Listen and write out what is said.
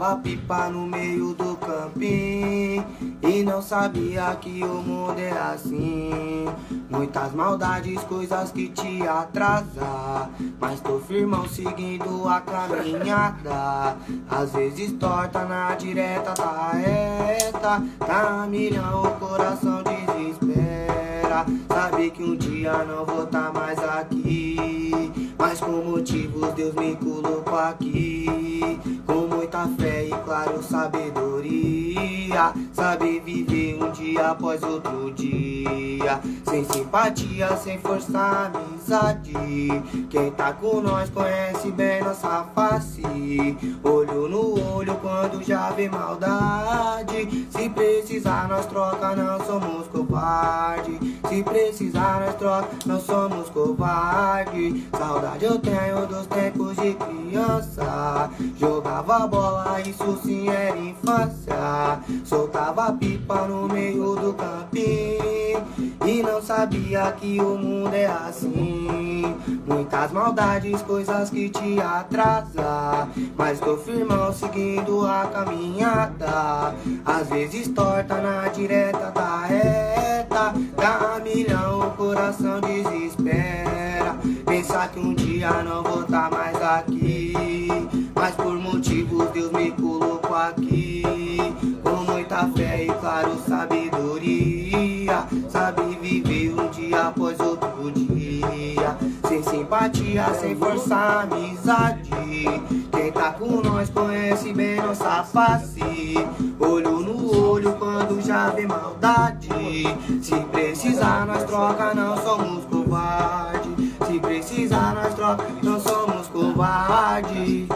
Soltava pipa no meio do campinho e não sabia que o mundo é assim. Muitas maldades, coisas que te atrasam, mas tô firmão seguindo a caminhada. Às vezes torta na direta, tá reta, tá a milhão, o coração desespera. Sabe que um dia não vou tá mais aqui, mas com motivos Deus me colocou aqui. Com muita fé e claro sabedoria, saber viver um dia após outro dia, sem simpatia, sem forçar amizade. Quem tá com nós conhece bem nossa face, olho no olho quando já vê maldade. Se precisar nós troca, não somos covarde. Se precisar nós troca, não somos covarde. Saudade eu tenho dos tempos de criança, jogava bola, isso sim era infância. Soltava pipa no meio do campinho e não sabia que o mundo é assim. Muitas maldades, coisas que te atrasam, mas tô firmão seguindo a caminhada. Às vezes torta na direta, tá reta, dá a milhão, o coração desespera. Pensar que um dia não vou tá mais aqui, mas por motivos Deus me colocou aqui. Com muita fé e claro sabedoria, sabe viver um dia após outro dia, sem simpatia, sem forçar amizade. Quem tá com nós conhece bem nossa face, olho no olho quando já vê maldade. Se precisar nós troca, não somos covarde. Se precisar nós troca, não somos covarde.